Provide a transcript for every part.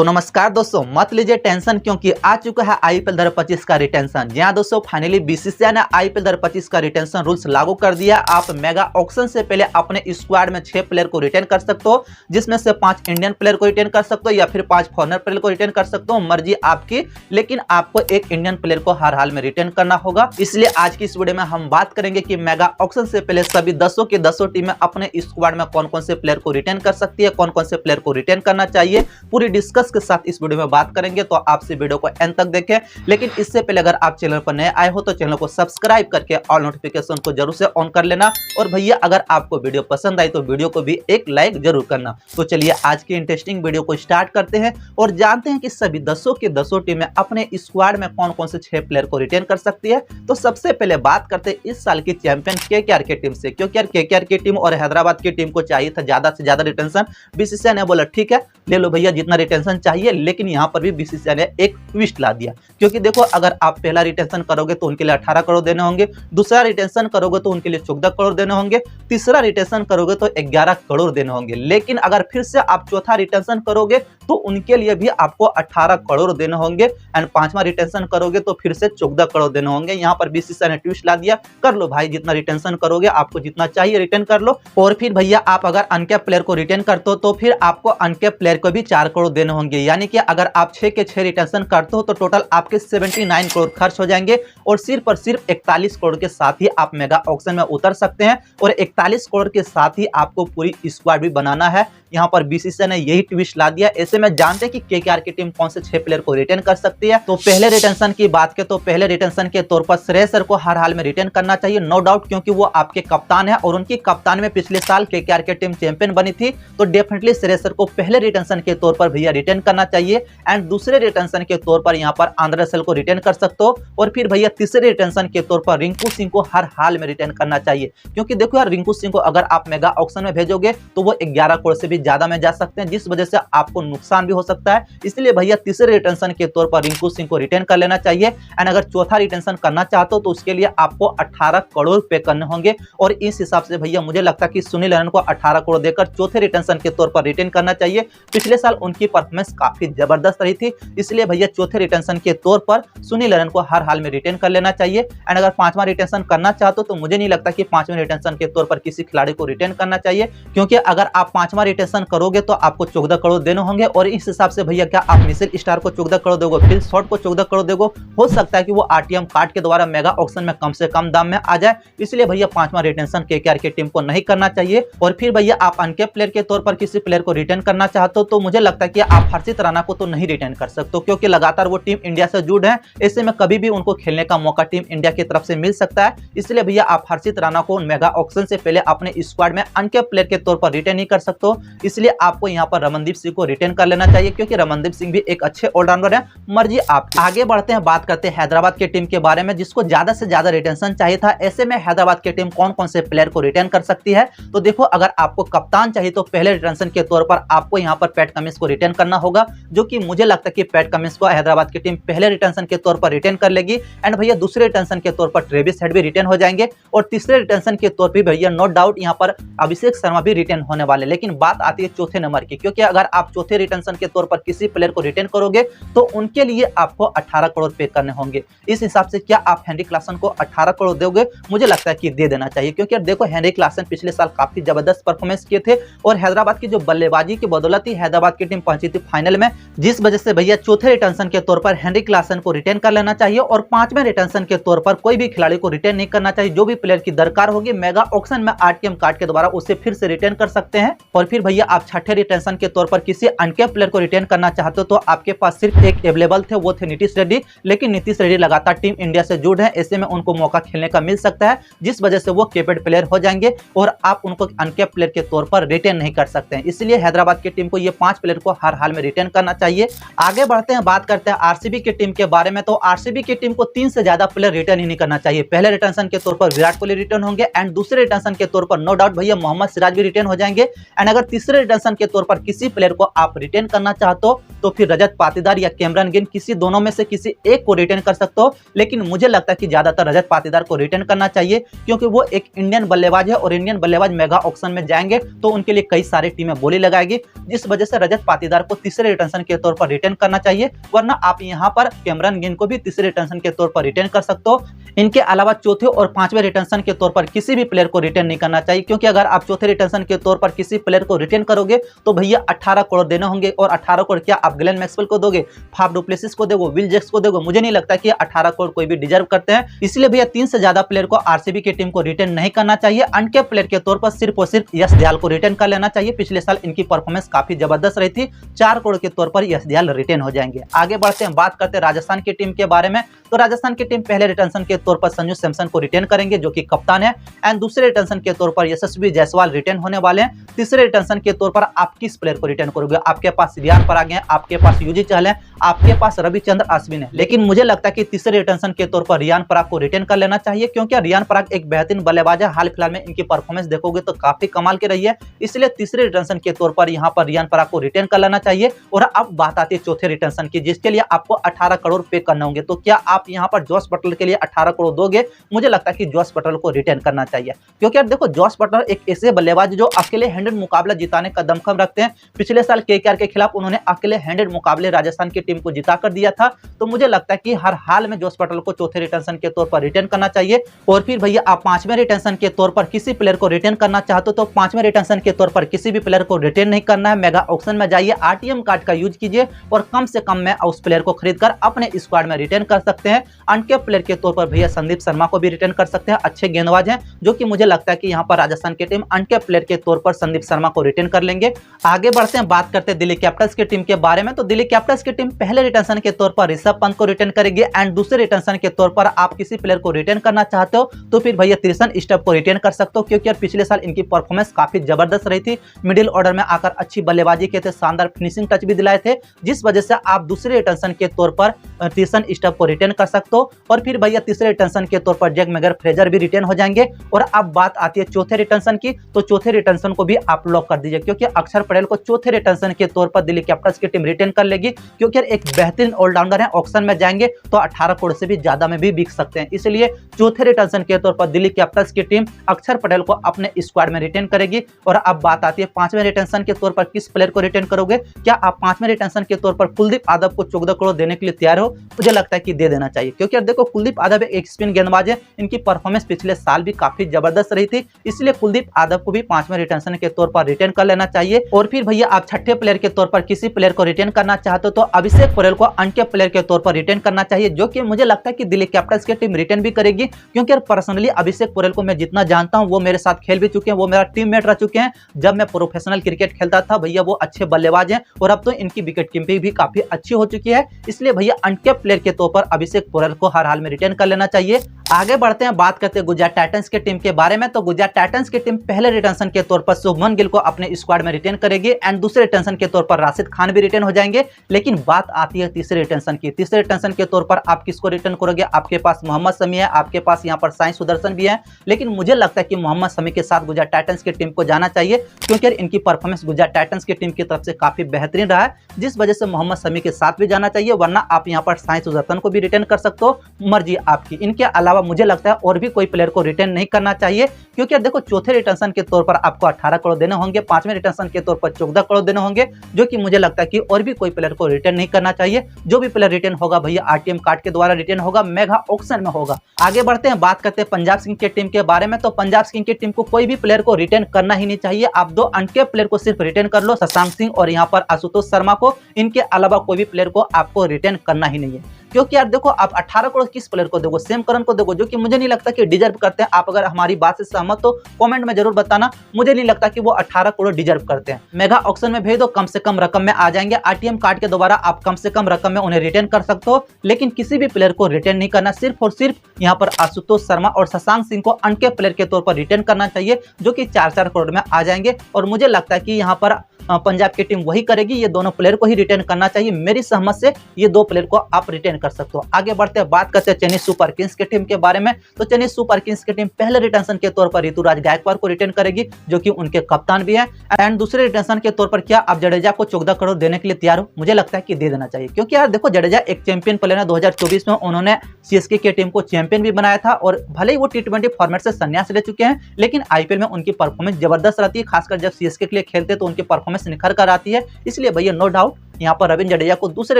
तो नमस्कार दोस्तों, मत लीजिए टेंशन क्योंकि आ चुका है आईपीएल 2025 का रिटेंशन। जी हां दोस्तों, फाइनली बीसीसीआई ने आईपीएल 2025 का रिटेंशन रूल्स लागू कर दिया। आप मेगा ऑक्शन से पहले अपने स्क्वाड में 6 प्लेयर को रिटेन कर सकते हो, जिसमें से 5 इंडियन प्लेयर को रिटेन कर सकते हो या फिर 5 फॉरेनर प्लेयर को रिटेन कर सकते हो, मर्जी आपकी। लेकिन आपको एक इंडियन प्लेयर को हर हाल में रिटेन करना होगा। इसलिए आज की इस वीडियो में हम बात करेंगे कि मेगा ऑक्शन से पहले सभी 10 के 10 टीमें अपने स्क्वाड में कौन कौन से प्लेयर को रिटेन कर सकती है, कौन कौन से प्लेयर को रिटेन करना चाहिए, पूरी डिस्कस के साथ इस वीडियो में बात करेंगे। तो आपसे वीडियो को एंड तक देखें। लेकिन इससे पहले अगर आप चैनल पर नए आए हो तो चैनल को सब्सक्राइब करके ऑल नोटिफिकेशन को जरूर से ऑन कर लेना। और भैया अगर आपको वीडियो पसंद आई तो वीडियो को भी एक लाइक जरूर करना। तो चलिए आज की इंटरेस्टिंग वीडियो को स्टार्ट करते हैं और जानते हैं कि सभी 10 के 10 टीमें अपने स्क्वाड में कौन कौन से 6 प्लेयर को रिटेन कर सकती है। तो सबसे पहले बात करते हैं इस साल की चैंपियन केकेआर की टीम से, क्योंकि यार केकेआर की टीम और हैदराबाद की टीम को चाहिए था ज्यादा से ज्यादा रिटेंशन। बीसीसीआई ने बोला ठीक है ले लो भैया जितना रिटेंशन चाहिए, लेकिन यहां पर भी बीसीसीआई ने एक ट्विस्ट ला दिया। क्योंकि देखो अगर आप पहला रिटेंशन करोगे तो उनके लिए 18 करोड़ देने होंगे, दूसरा रिटेंशन करोगे तो उनके लिए 14 करोड़ देने होंगे, तीसरा रिटेंशन करोगे तो 11 करोड़ देने होंगे। लेकिन अगर फिर से आप चौथा रिटेंशन करोगे तो उनके लिए भी आपको 18 करोड़ देने होंगे एंड पांचवा रिटेंशन करोगे तो फिर से 14 करोड़ देने होंगे। यहाँ पर बीसीसीआई ने ट्विस्ट ला दिया, कर लो भाई जितना रिटेंशन करोगे, आपको जितना चाहिए रिटेन कर लो। और फिर भैया आप अगर अनकैप प्लेयर को रिटेन करते हो तो फिर आपको अनकैप प्लेयर को भी 4 करोड़ देने होंगे। यानी कि अगर आप 6 के 6 रिटेंशन करते हो तो टोटल आपके 79 करोड़ खर्च हो जाएंगे और सिर्फ 41 करोड़ के साथ ही आप मेगा ऑक्शन में उतर सकते हैं। और 41 करोड़ के साथ ही आपको पूरी स्क्वाड भी बनाना है। यहाँ पर बीसीसीआई ने यही ट्विस्ट ला दिया। ऐसे में जानते हैं कि केकेआर की टीम कौन से 6 प्लेयर को रिटेन कर सकती है। तो पहले रिटेंशन की बात करें तो पहले रिटेंशन के तौर पर श्रेयस अय्यर को हर हाल में रिटेन करना चाहिए, नो डाउट, क्योंकि वो आपके कप्तान है और उनकी कप्तान में पिछले साल केकेआर की टीम चैंपियन बनी थी। तो डेफिनेटली श्रेयस अय्यर को पहले रिटेंशन के तौर पर भैया रिटेन करना चाहिए। एंड दूसरे रिटेंशन के तौर पर यहाँ पर आंद्रे रसेल को रिटेन कर सकते हो। और फिर भैया तीसरे रिटेंशन के तौर पर रिंकू सिंह को हर हाल में रिटेन करना चाहिए, क्योंकि देखो यार रिंकू सिंह को अगर आप मेगा ऑक्शन में भेजोगे तो वो 11 करोड़ से भी ज्यादा में जा सकते हैं, जिस वजह से आपको नुकसान भी हो सकता है। इसलिए भैया तीसरे रिटेंशन के तौर पर रिंकू सिंह को रिटेन कर लेना चाहिए। एंड अगर चौथा रिटेंशन करना चाहते हो तो उसके लिए आपको 18 करोड़ पे करने होंगे। और इस हिसाब से भैया मुझे लगता है कि सुनील नारायण को 18 करोड़ देकर चौथे रिटेंशन के तौर पर रिटेन करना चाहिए। पिछले साल उनकी परफॉर्मेंस काफी जबरदस्त रही थी, इसलिए भैया चौथे रिटेंशन के तौर पर सुनील नारायण को हर हाल में रिटेन कर लेना चाहिए। एंड अगर पांचवा रिटेंशन करना चाहते हो तो मुझे नहीं लगता कि पांचवें रिटेंशन के तौर पर किसी खिलाड़ी को रिटेन करना चाहिए, क्योंकि अगर आप पांचवा रिटेंशन करोगे तो आपको 14 करोड़ देने होंगे। और इस हिसाब से भैया क्या आप मिचेल स्टार्क को 14 करोड़ दोगे, फिल शॉर्ट को 14 करोड़ दोगे, हो सकता है कि वो आरटीएम कार्ड के द्वारा मेगा ऑक्शन में कम से कम दाम में आ जाए। इसलिए भैया पांचवा रिटेंशन केकेआर की टीम को नहीं करना चाहिए। और फिर भैया आप अनकैप प्लेयर के तौर पर किसी प्लेयर को रिटेन करना चाहते हो तो मुझे लगता है कि आप हर्षित राणा को तो नहीं रिटेन कर सकते, क्योंकि लगातार वो टीम इंडिया से जुड़ है। ऐसे में कभी भी उनको खेलने का मौका टीम इंडिया की तरफ से मिल सकता है। इसलिए भैया आप हर्षित राणा को मेगा ऑक्शन से पहले अपने स्क्वाड में अनकैप प्लेयर के तौर पर रिटेन नहीं कर सकते हो। इसलिए आपको यहाँ पर रमनदीप सिंह को रिटेन कर लेना चाहिए, क्योंकि रमनदीप सिंह भी एक अच्छे ऑलराउंडर है, मर्जी आप। आगे बढ़ते हैं, बात करते हैं हैदराबाद की टीम के बारे में, जिसको ज्यादा से ज्यादा रिटेंशन चाहिए था। ऐसे में हैदराबाद की टीम कौन कौन से प्लेयर को रिटेन कर सकती है। तो देखो अगर आपको कप्तान चाहिए तो पहले रिटेंशन के तौर पर आपको यहाँ पर पैट कमिंस को रिटेन करना होगा, जो कि मुझे लगता है कि पैट कमिंस को हैदराबाद की टीम पहले रिटेंशन के तौर पर रिटेन कर लेगी। एंड भैया दूसरे रिटेंशन के तौर पर ट्रेविस हेड भी रिटेन हो जाएंगे और तीसरे रिटेंशन के तौर पर भैया नो डाउट यहाँ पर अभिषेक शर्मा भी रिटेन होने वाले। लेकिन बात आती है चौथे नंबर की, क्योंकि अगर आप चौथे रिटेंशन के तौर पर किसी प्लेयर को रिटेन करोगे तो उनके लिए आपको 18 करोड़ पे करने होंगे। इस हिसाब से क्या आप हेनरी क्लासन को 18 करोड़ दोगे? मुझे लगता है कि दे देना चाहिए, क्योंकि देखो हेनरी क्लासन पिछले साल काफी जबरदस्त परफॉर्मेंस किए थे और हैदराबाद की जो बल्लेबाजी की बदौलत ही हैदराबाद की टीम पहुंची थी फाइनल में, जिस वजह से भैया चौथे रिटेंशन के तौर पर हेनरी क्लासन को रिटेन कर लेना चाहिए। और पांचवें रिटेंशन के तौर पर कोई भी खिलाड़ी को रिटेन नहीं करना चाहिए। जो भी प्लेयर की दरकार होगी मेगा ऑक्शन में आरटीएम कार्ड के द्वारा उसे फिर से रिटेन कर सकते हैं। और फिर भैया आप छठे रिटेंशन के तौर पर किसी अनकैप प्लेयर को रिटेन करना चाहते हो तो आपके पास सिर्फ एक अवेलेबल थे, वो थे नीतीश रेड्डी। लेकिन नीतीश रेड्डी लगातार टीम इंडिया से जुड़ है, ऐसे में उनको मौका खेलने का मिल सकता है, जिस वजह से वो कैपेड प्लेयर हो जाएंगे और आप उनको अनकैप प्लेयर के तौर पर रिटेन नहीं कर सकते हैं। इसलिए हैदराबाद की टीम को ये 5 प्लेयर को हर हाल में रिटेन करना चाहिए। आगे बढ़ते हैं, बात करते हैं आरसीबी की टीम के बारे में। तो आरसीबी की टीम को 3 से ज्यादा प्लेयर रिटेन ही नहीं करना चाहिए। पहले रिटेंशन के तौर पर विराट कोहली रिटर्न होंगे एंड दूसरे रिटेंशन के तौर पर नो डाउट भैया मोहम्मद सिराज भी रिटेन हो जाएंगे। एंड अगर तीसरे तीसरे रिटेंशन के तौर पर किसी प्लेयर को आप रिटेन करना चाहते हो तो फिर रजत पाटीदार या कैमरन ग्रीन किसी दोनों में से किसी एक को रिटेन कर सकते हो, लेकिन मुझे लगता है कि ज्यादातर रजत पाटीदार को रिटेन करना चाहिए क्योंकि वो एक इंडियन बल्लेबाज है और इंडियन बल्लेबाज मेगा ऑक्शन में जाएंगे तो उनके लिए कई सारी टीमें बोली लगाएगी, जिस वजह से रजत पाटीदार को तीसरे रिटेंशन के तौर पर रिटेन करना चाहिए, वरना आप यहां पर कैमरन ग्रीन को भी तीसरे रिटेंशन के तौर पर रिटेन कर सकते हो। इनके अलावा चौथे और पांचवें रिटेंशन के तौर पर किसी भी प्लेयर को रिटेन नहीं करना चाहिए, क्योंकि अगर आप चौथे रिटेंशन के तौर पर किसी प्लेयर को रिटेन करोगे तो भैया 18 करोड़ देने होंगे, और 18 करोड़ क्या आप ग्लेन मैक्सवेल को दोगे, फाफ डु प्लेसिस को दोगे, विल जैक्स को दोगे? मुझे नहीं लगता कि 18 करोड़ कोई भी डिजर्व करते हैं। इसलिए भैया 3 से ज्यादा प्लेयर को आरसीबी की टीम को रिटेन नहीं करना चाहिए। अनकैप्ड प्लेयर के तौर पर सिर्फ और सिर्फ यश दयाल को रिटेन कर लेना चाहिए। पिछले साल इनकी परफॉर्मेंस काफी जबरदस्त रही थी, 4 करोड़ के तौर पर यश दयाल रिटेन हो जाएंगे। आगे बढ़ते हैं, बात करते हैं राजस्थान की टीम के बारे में। तो राजस्थान की टीम पहले रिटेंशन के तौर पर संजू सैमसन को रिटेन करेंगे जो कि कप्तान है, एंड दूसरे रिटेंशन के तौर पर यशस्वी जायसवाल रिटेन होने वाले हैं। तीसरे रिटेंशन के तौर पर आप किस प्लेयर को रिटेन करोगे? आपके पास रियान पराग है, आपके पास युजी चहल है, आपके पास रविचंद्र अश्विन है, लेकिन मुझे लगता है कि तीसरे रिटेंशन के तौर पर रियान पराग को रिटेन कर लेना चाहिए, क्योंकि रियान पराग एक बेहतरीन बल्लेबाज है। हाल फिलहाल में इनकी परफॉर्मेंस देखोगे तो काफी कमाल की रही है, इसलिए तीसरे रिटेंशन के तौर पर यहाँ पर रियान पराग को रिटेन कर लेना चाहिए। और अब बात आती है चौथे रिटेंशन की, जिसके लिए आपको 18 करोड़ पे करने होंगे। तो क्या आप यहाँ पर जॉस बटलर के लिए 18 करोड़ दोगे? मुझे लगता है कि जॉस बटलर को रिटेन करना चाहिए, क्योंकि यार देखो जॉस बटलर एक ऐसे बल्लेबाज जो अकेले हैंडेड मुकाबला जिताने का दमखम रखते हैं। पिछले साल केकेआर के खिलाफ उन्होंने अकेले हैंडेड मुकाबले राजस्थान की टीम को जिता कर दिया था। तो मुझे लगता है कि हर हाल में जॉस बटलर को चौथे रिटेंशन के तौर पर रिटेन करना चाहिए। और फिर भैया आप पांचवें रिटेंशन के तौर पर किसी प्लेयर को रिटेन करना चाहते हो तो पांचवें रिटेंशन के तौर पर किसी भी प्लेयर को रिटेन नहीं करना है। मेगा ऑक्शन में जाइए, आरटीएम कार्ड का यूज कीजिए और कम से कम में उस प्लेयर को खरीदकर अपने स्क्वाड में रिटेन कर सकते हैं। अनकैप्ड प्लेयर के तौर पर भैया संदीप शर्मा को भी रिटेन कर सकते हैं, अच्छे गेंदबाज हैं, जो कि मुझे लगता है कि यहाँ पर राजस्थान की टीम अनकैप्ड प्लेयर के तौर पर संदीप शर्मा को रिटेन कर लेंगे। आगे बढ़ते हैं, बात करते हैं दिल्ली कैपिटल्स की टीम के बारे में। तो दिल्ली कैपिटल्स की टीम पहले रिटेंशन के तौर पर ऋषभ पंत को रिटेन करेगी, एंड दूसरे रिटेंशन के तौर पर आप किसी प्लेयर को रिटेन करना चाहते हो तो फिर भैया त्रिशन स्टफ को रिटेन कर सकते हो, क्योंकि यार पिछले साल इनकी परफॉर्मेंस काफी जबरदस्त रही थी। मिडिल ऑर्डर में आकर अच्छी बल्लेबाजी के थे, शानदार फिनिशिंग टच भी दिलाए थे, जिस वजह से आप दूसरे रिटेंशन के तौर पर त्रिशन स्टफ को रिटेन कर सकते हो। और फिर भैया तीसरे रिटेंशन के तौर पर जैक मैगर फ्रेजर भी रिटेन हो जाएंगे। और अब बात आती है चौथे रिटेंशन की, तो चौथे रिटेंशन को भी आप लॉक कर दीजिए, क्योंकि अक्षर पटेल को चौथे रिटेंशन के तौर पर दिल्ली कैपिटल्स की टीम रिटेन कर लेगी, क्योंकि एक बेहतरीन ऑलराउंडर है। ऑक्शन में जाएंगे तो 18 करोड़ से भी ज्यादा में भी बिक सकते हैं, इसलिए चौथे रिटेंशन के तौर पर दिल्ली कैपिटल्स की टीम अक्षर पटेल को अपने स्क्वाड में रिटेन करेगी। और अब बात आती है पांचवें रिटेंशन के तौर पर किस प्लेयर को रिटेन करोगे? क्या आप पांचवें रिटेंशन के तौर पर कुलदीप यादव को 14 करोड़ देने के लिए तैयार हो? मुझे लगता है कि दे देना चाहिए, क्योंकि देखो कुलदीप यादव एक स्पिन गेंदबाज है, इनकी परफॉर्मेंस पिछले साल भी काफी जबरदस्त रही थी, इसलिए कुलदीप यादव को भी पांचवें रिटेंशन के तौर पर रिटेन कर लेना चाहिए। और फिर भैया आप छठे प्लेयर के तौर पर किसी प्लेयर को रिटेन करना चाहते हो तो अभिषेक पटेल को अनकैप्ड प्लेयर के तौर पर रिटेन करना चाहिए, जो कि मुझे लगता है कि दिल्ली कैपिटल्स की टीम रिटेन भी करेगी, क्योंकि पर्सनली अभिषेक पटेल को मैं जितना जानता हूं वो मेरे साथ खेल भी चुके हैं, वो मेरा टीममेट रह चुके हैं। जब मैं प्रोफेशनल क्रिकेट खेलता था भैया वो अच्छे बल्लेबाज हैं, और अब तो इनकी विकेट कीपिंग भी काफी अच्छी हो चुकी है, इसलिए भैया अनकैप्ड प्लेयर के तौर पर अभिषेक पटेल को हर हाल में रिटेन कर लेना चाहिए। आगे बढ़ते हैं, बात करते हैं गुजरात टाइटंस की टीम के बारे में। तो गुजरात टाइटंस की टीम पहले रिटेंशन के तौर पर शुभमन गिल को अपने स्क्वाड में रिटेन करेगी, एंड दूसरे रिटेंशन के तौर पर राशिद खान भी रिटेन हो जाएंगे। लेकिन बात आती है तीसरे रिटेंशन की। तीसरे रिटेंशन के तौर पर आप किसको रिटेन करोगे? आपके पास मोहम्मद शमी है, आपके पास यहाँ पर साई सुदर्शन भी है, लेकिन मुझे लगता है कि मोहम्मद शमी के साथ गुजरात टाइटंस की टीम को जाना चाहिए, क्योंकि इनकी परफॉर्मेंस गुजरात टाइटंस की टीम की तरफ से काफी बेहतरीन रहा है, जिस वजह से मोहम्मद शमी के साथ भी जाना चाहिए, वरना आप यहाँ पर साई सुदर्शन को भी रिटेन कर सकते हो, मर्जी आपकी। इनके अलावा मुझे लगता है और भी कोई प्लेयर को रिटेन नहीं करना चाहिए, क्योंकि देखो चौथे रिटेंशन के तौर पर आपको 18 करोड़ देने होंगे, पांचवें रिटेंशन के तौर पर 14 करोड़ देने होंगे, जो कि मुझे लगता है कि और भी कोई प्लेयर को रिटेन नहीं करना चाहिए। जो भी प्लेयर रिटेन होगा भैया आरटीएम कार्ड के द्वारा रिटेन होगा, मेगा ऑक्शन में होगा। आगे बढ़ते हैं, बात करते हैं पंजाब किंग्स की टीम के बारे में। तो पंजाब किंग्स की टीम को कोई भी प्लेयर को रिटेन करना ही नहीं चाहिए। आप 2 अनकैप्ड प्लेयर को सिर्फ रिटेन कर लो, शशांक सिंह और यहाँ पर आशुतोष शर्मा को। इनके अलावा कोई भी प्लेयर को आपको रिटेन करना ही नहीं है, क्योंकि यार देखो आप 18 करोड़ किस प्लेयर को दोगे? सेम करन को दोगे, जो कि मुझे नहीं लगता कि डिजर्व करते हैं। आप अगर हमारी बात से सहमत हो कमेंट में जरूर बताना, मुझे नहीं लगता कि वो 18 करोड़ डिजर्व करते हैं। मेगा ऑक्शन में भेज दो, कम से कम रकम में आ जाएंगे। आरटीएम कार्ड के द्वारा आप कम से कम रकम में उन्हें रिटेन कर सकते हो, लेकिन किसी भी प्लेयर को रिटेन नहीं करना। सिर्फ और सिर्फ यहाँ पर आशुतोष शर्मा और शशांक सिंह को अनकैप्ड प्लेयर के तौर पर रिटेन करना चाहिए, जो कि 4-4 करोड़ में आ जाएंगे। और मुझे लगता है कि यहाँ पर पंजाब की टीम वही करेगी, ये दोनों प्लेयर को ही रिटेन करना चाहिए। मेरी सहमत से ये 2 प्लेयर को आप रिटेन कर सकते हो। आगे बढ़ते हैं, बात करते हैं चेन्नई सुपर किंग्स के टीम के बारे में। तो चेन्नई सुपर किंग्स की टीम पहले रिटेंशन के तौर पर ऋतुराज गायकवाड़ को रिटेन करेगी, जो कि उनके कप्तान भी है। एंड दूसरे रिटेंशन के तौर पर क्या आप जडेजा को 14 करोड़ देने के लिए तैयार हो? मुझे लगता है कि दे देना चाहिए, क्योंकि यार देखो जडेजा एक चैंपियन प्लेयर है। 2024 में उन्होंने सीएसके की टीम को चैंपियन भी बनाया था, और भले ही वो टी20 फॉर्मेट से संन्यास ले चुके हैं, लेकिन आईपीएल में उनकी परफॉर्मेंस जबरदस्त रहती है। खासकर जब सीएसके के लिए खेलते हैं तो उनकी परफॉर्मेंस निखर कर आती है। इसलिए भैया नो डाउट यहाँ पर रविंद्र जडेजा को दूसरे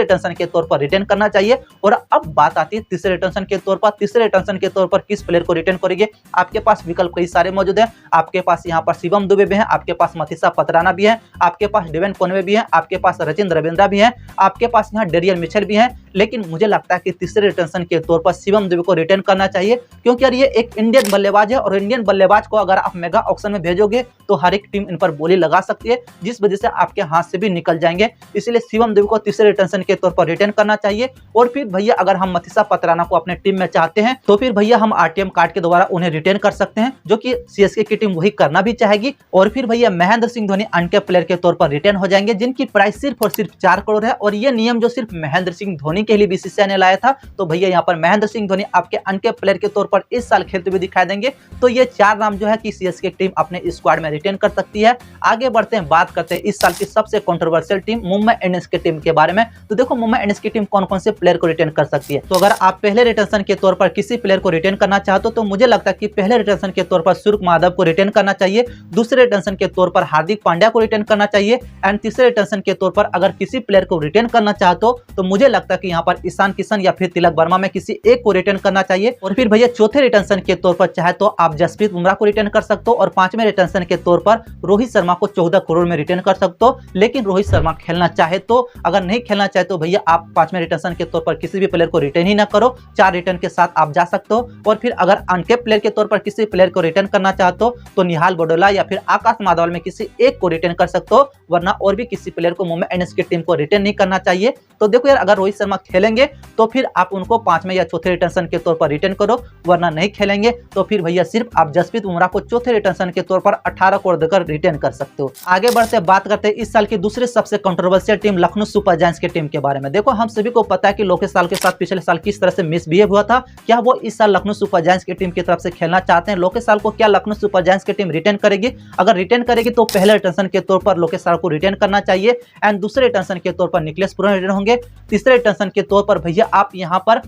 रिटेंशन के तौर पर रिटेन करना चाहिए। और अब बात आती है तीसरे रिटेंशन के तौर पर। तीसरे रिटेंशन के तौर पर किस प्लेयर को रिटेन करेंगे? आपके पास विकल्प कई सारे मौजूद हैं। आपके पास यहाँ पर शिवम दुबे भी है, आपके पास मथीसा पतराना भी है, आपके पास डेवन कॉनवे भी है, आपके पास रचिन रविंद्रा भी है, आपके पास यहाँ डेरियल मिचेल भी है। लेकिन मुझे लगता है कि तीसरे रिटेंशन के तौर पर शिवम दुबे को रिटेन करना चाहिए, क्योंकि यार ये एक इंडियन बल्लेबाज है, और इंडियन बल्लेबाज को अगर आप मेगा ऑक्शन में भेजोगे तो हर एक टीम इन पर बोली लगा सकती है, जिस वजह से आपके हाथ से भी निकल जाएंगे। इसलिए शिवम दुबे को तीसरे रिटेंशन के तौर पर रिटेन करना चाहिए। और फिर भैया अगर हम मथीसा पतराना को अपने टीम में चाहते हैं तो फिर भैया हम आरटीएम कार्ड के द्वारा उन्हें रिटेन कर सकते हैं, जो कि सीएसके की टीम वही करना भी चाहेगी। और फिर भैया महेंद्र सिंह धोनी अनकैप्ड प्लेयर के तौर पर रिटेन हो जाएंगे, जिनकी प्राइस सिर्फ और सिर्फ 4 करोड़ है। और ये नियम जो सिर्फ महेंद्र सिंह धोनी के लिए बीसीसीआई ने लाया था। तो भैया यहाँ पर महेंद्र सिंह धोनी आपके अनकैप्ड प्लेयर के तौर पर इस साल खेलते हुए दिखाई देंगे। तो ये 4 नाम जो है कि सीएसके टीम अपने स्क्वाड में रिटेन कर सकती है। आगे बढ़ते हैं, बात करते हैं इस साल की सबसे कंट्रोवर्शियल टीम मुंबई इंडियंस की टीम के बारे में। तो देखो मुंबई इंडियंस की टीम कौन कौन से प्लेयर को रिटेन कर सकती है। तो अगर आप पहले रिटेंशन के तौर पर किसी प्लेयर को रिटेन करना चाहते हो तो मुझे लगता है कि पहले रिटेंशन के तौर पर सूर्य माधव को रिटेन करना चाहिए, दूसरे रिटेंशन के तौर पर हार्दिक पांड्या को रिटेन करना चाहिए, एंड तीसरे रिटेंशन के तौर पर अगर किसी प्लेयर को रिटेन करना चाहते हो तो मुझे लगता है कि यहाँ पर ईशान किशन या फिर तिलक वर्मा में किसी एक को रिटेन करना चाहिए। और फिर भैया चौथे रिटेंशन के तौर पर चाहे तो आप जसप्रीत बुमराह को रिटेन कर सकते हो, और पांचवें रिटेंशन के तौर पर रोहित शर्मा को 14 करोड़ में रिटेन कर सकते हो। लेकिन रोहित शर्मा खेलना चाहे तो, अगर नहीं खेलना चाहे तो भैया आप पांचवें रिटेंशन के तौर पर किसी भी प्लेयर को रिटेन ही ना करो, 4 रिटर्न के साथ आप जा सकते हो। और फिर अगर अनकैप्ड प्लेयर के तौर पर किसी प्लेयर को रिटेन करना चाहते हो तो निहाल बडोला या फिर आकाश माधवाल में किसी एक को रिटेन कर सकते हो, वरना और भी किसी प्लेयर को मुंबई इंडियंस की टीम को रिटेन नहीं करना चाहिए। तो देखो यार, अगर रोहित शर्मा खेलेंगे तो फिर आप उनको 5वें या चौथे रिटेंशन के तौर पर रिटेन करो, वरना नहीं खेलेंगे तो फिर भैया सिर्फ आप जसप्रीत बुमराह को चौथे रिटेंशन के तौर पर 18 करोड़ देकर रिटेन कर सकते हो। आगे बढ़ते बात करते हैं इस साल की दूसरी सबसे controversial team Lucknow super giants की टीम के बारे में। देखो हम सभी को पता है कि लोकेश साल के साथ पिछले साल किस तरह से मिसबिहेव हुआ था। क्या वो इस साल लखनऊ सुपर जायंट्स की टीम की तरफ से खेलना चाहते हैं? लोकेश साल को क्या लखनऊ सुपर जायंट्स की टीम रिटेन करेगी? अगर रिटेन करेगी तो पहले रिटेंशन के तौर पर लोकेश साल को रिटेन करना चाहिए, एंड दूसरे रिटेंशन के तौर पर निकलेश पुरन रिटेन होंगे। तीसरे रिटेंशन के तौर पर भैया आप यहाँ पर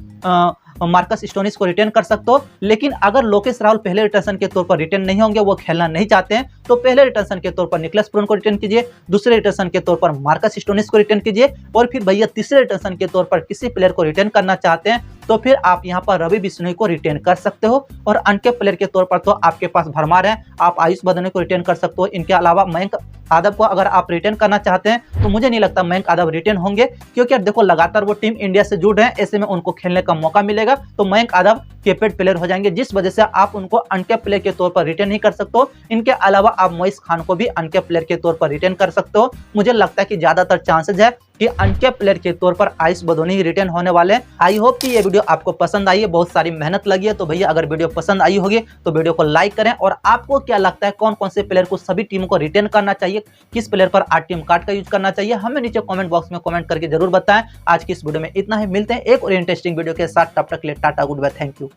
मार्कस स्टोनिस को रिटेन कर सकते हो। लेकिन अगर लोकेश राहुल पहले रिटेंशन के तौर पर रिटेन नहीं होंगे, वो खेलना नहीं चाहते हैं, तो पहले रिटेंशन के तौर पर निकलेश पुरन को रिटेन कीजिए, दूसरे रिटेंशन के तौर पर मार्कस स्टोनिस को रिटेन कीजिए, और फिर भैया तीसरे रिटेंशन के तौर पर किसी प्लेयर को रिटेन करना चाहते हैं तो फिर आप यहाँ पर रवि बिश्नोई को रिटेन कर सकते हो। और अनकैप्ड प्लेयर के तौर पर तो आपके पास भरमार है, आप आयुष बदने को रिटेन कर सकते हो। इनके अलावा मयंक यादव को अगर आप रिटेन करना चाहते हैं तो मुझे नहीं लगता मयंक यादव रिटेन होंगे, क्योंकि देखो लगातार वो टीम इंडिया से जुड़ रहे हैं, ऐसे में उनको खेलने का मौका मिलेगा तो मयंक यादव कैप्टेन प्लेयर हो जाएंगे, जिस वजह से आप उनको अनकैप्ड प्लेयर के तौर पर रिटेन नहीं कर सकते हो। इनके अलावा आप मोइस खान को भी अनकैप्ड प्लेयर के तौर पर रिटेन कर सकते हो। मुझे लगता है कि ज्यादातर चांसेस है कि अनकैप्ड प्लेयर के तौर पर आयुष बदोनी ही रिटेन होने वाले हैं। आई होप कि ये वीडियो आपको पसंद आई है, बहुत सारी मेहनत लगी है। तो भैया अगर वीडियो पसंद आई होगी तो वीडियो को लाइक करें, और आपको क्या लगता है कौन कौन से प्लेयर को सभी टीमों को रिटेन करना चाहिए, किस प्लेयर पर आरटीएम कार्ड का यूज करना चाहिए, हमें नीचे कमेंट बॉक्स में कमेंट करके जरूर बताएं। आज की इस वीडियो में इतना ही, मिलते हैं एक और इंटरेस्टिंग वीडियो के साथ, तब तक के लिए tata, good bye, thank you.